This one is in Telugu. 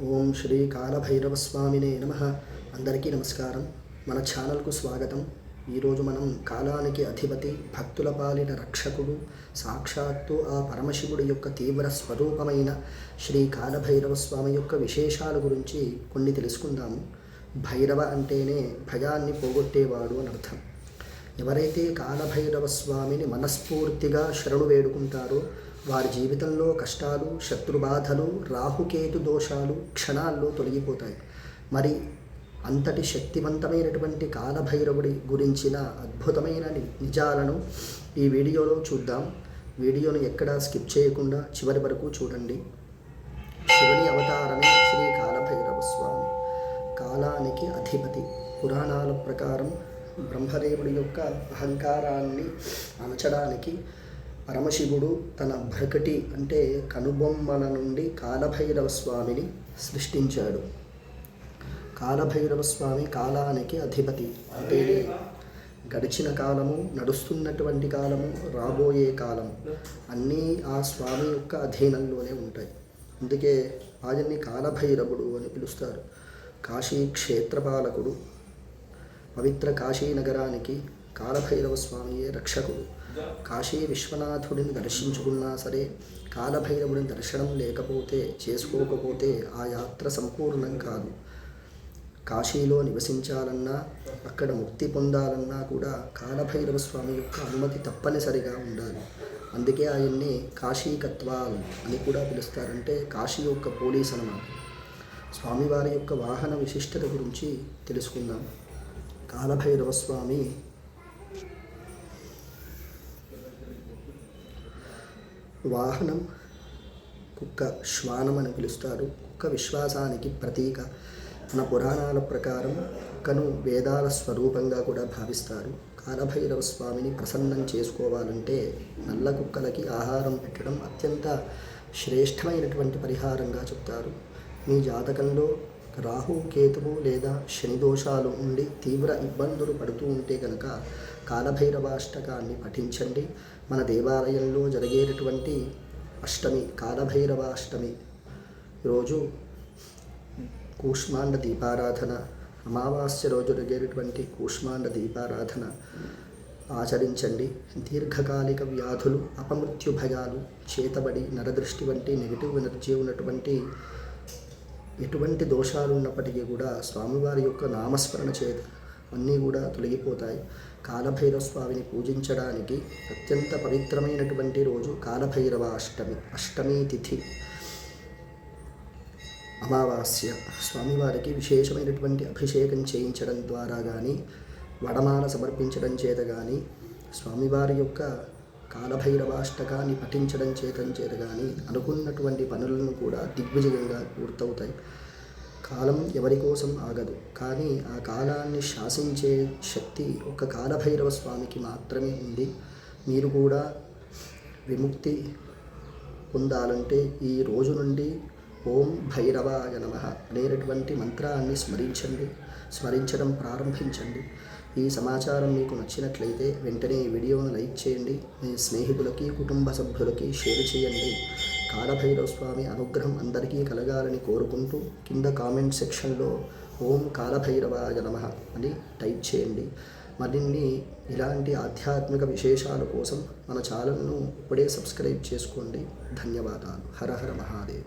ఓం శ్రీ కాలభైరవస్వామినే నమః. అందరికీ నమస్కారం. మన ఛానల్కు స్వాగతం. ఈరోజు మనం కాలానికి అధిపతి, భక్తుల పాలిన రక్షకుడు, సాక్షాత్తు ఆ పరమశివుడి యొక్క తీవ్ర స్వరూపమైన శ్రీ కాలభైరవస్వామి యొక్క విశేషాల గురించి కొన్ని తెలుసుకుందాము. భైరవ అంటేనే భయాన్ని పోగొట్టేవాడు అని అర్థం. ఎవరైతే కాలభైరవ స్వామిని మనస్ఫూర్తిగా శరణు వేడుకుంటారో వారి జీవితంలో కష్టాలు, శత్రుబాధలు, రాహుకేతు దోషాలు క్షణాల్లో తొలగిపోతాయి. మరి అంతటి శక్తివంతమైనటువంటి కాలభైరవుడి గురించిన అద్భుతమైన నిజాలను ఈ వీడియోలో చూద్దాం. వీడియోను ఎక్కడా స్కిప్ చేయకుండా చివరి వరకు చూడండి. శివుని అవతారమే శ్రీ కాలభైరవ స్వామి, కాలానికి అధిపతి. పురాణాల ప్రకారం బ్రహ్మదేవుడి యొక్క అహంకారాన్ని అణచడానికి పరమశివుడు తన భ్రకటి అంటే కనుబొమ్మల నుండి కాలభైరవ స్వామిని సృష్టించాడు. కాలభైరవ స్వామి కాలానికి అధిపతి అంటే గడిచిన కాలము, నడుస్తున్నటువంటి కాలము, రాబోయే కాలము అన్నీ ఆ స్వామి యొక్క అధీనంలోనే ఉంటాయి. అందుకే ఆయన్ని కాలభైరవుడు అని పిలుస్తారు. కాశీ క్షేత్రపాలకుడు, పవిత్ర కాశీ నగరానికి కాలభైరవ స్వామియే రక్షకుడు. కాశీ విశ్వనాథుడిని దర్శించుకున్నా సరే కాలభైరవుడిని దర్శనం చేసుకోకపోతే ఆ యాత్ర సంపూర్ణం కాదు. కాశీలో నివసించాలన్నా, అక్కడ ముక్తి పొందాలన్నా కూడా కాలభైరవ స్వామి యొక్క అనుమతి తప్పనిసరిగా ఉండాలి. అందుకే ఆయన్ని కాశీకత్వాల్ అని కూడా పిలుస్తారంటే కాశీ యొక్క పోలీస్ అన్నమాట. స్వామివారి యొక్క వాహన విశిష్టత గురించి తెలుసుకుందాం. కాలభైరవ స్వామి వాహనం కుక్క, శ్వానం అని పిలుస్తారు. కుక్క విశ్వాసానికి ప్రతీక. మన పురాణాల ప్రకారం కుక్కను వేదాల స్వరూపంగా కూడా భావిస్తారు. కాలభైరవ స్వామిని ప్రసన్నం చేసుకోవాలంటే నల్ల కుక్కలకి ఆహారం పెట్టడం అత్యంత శ్రేష్టమైనటువంటి పరిహారంగా చెప్తారు. మీ జాతకంలో రాహు, కేతువు లేదా శని దోషాలు ఉండి తీవ్ర ఇబ్బందులు పడుతూ ఉంటే కనుక కాలభైరవాష్టకాన్ని పఠించండి. మన దేవాలయంలో జరిగేటటువంటి అష్టమి, కాలభైరవ అష్టమి రోజు కూష్మాండ దీపారాధన, అమావాస్య రోజు జరిగేటటువంటి కూష్మాండ దీపారాధన ఆచరించండి. దీర్ఘకాలిక వ్యాధులు, అపమృత్యు భయాలు, చేతబడి, నరదృష్టి వంటి నెగిటివ్ ఎనర్జీ ఉన్నటువంటి ఎటువంటి దోషాలు ఉన్నప్పటికీ కూడా స్వామివారి యొక్క నామస్మరణ చేత అన్నీ కూడా తొలగిపోతాయి. కాలభైరవ స్వామిని పూజించడానికి అత్యంత పవిత్రమైనటువంటి రోజు కాలభైరవ అష్టమి. అష్టమి తిథి అమావాస్య. స్వామివారికి విశేషమైనటువంటి అభిషేకం చేయించడం ద్వారా కానీ, వడమాల సమర్పించడం చేత కానీ, స్వామివారి యొక్క కాలభైరవాష్టకాన్ని పఠించడం చేత కానీ అనుకున్నటువంటి పనులను కూడా దిగ్విజయంగా పూర్తవుతాయి. కాలం ఎవరి కోసం ఆగదు, కానీ ఆ కాలాన్ని శాసించే శక్తి ఒక్క కాలభైరవ స్వామికి మాత్రమే ఉంది. మీరు కూడా విముక్తి పొందాలంటే ఈ రోజు నుండి ఓం భైరవాయ నమః అనేటటువంటి మంత్రాన్ని స్మరించడం ప్రారంభించండి. ఈ సమాచారం మీకు నచ్చినట్లయితే వెంటనే ఈ వీడియోను లైక్ చేయండి. మీ స్నేహితులకి, కుటుంబ సభ్యులకి షేర్ చేయండి. కాలభైరవ స్వామి అనుగ్రహం అందరికీ కలగాలని కోరుకుంటూ కింద కామెంట్ సెక్షన్లో ఓం కాలభైరవాయ నమః అని టైప్ చేయండి. మరిన్ని ఇలాంటి ఆధ్యాత్మిక విశేషాల కోసం మన ఛానల్ను ఇప్పుడే సబ్స్క్రైబ్ చేసుకోండి. ధన్యవాదాలు. హర హర మహాదేవ్.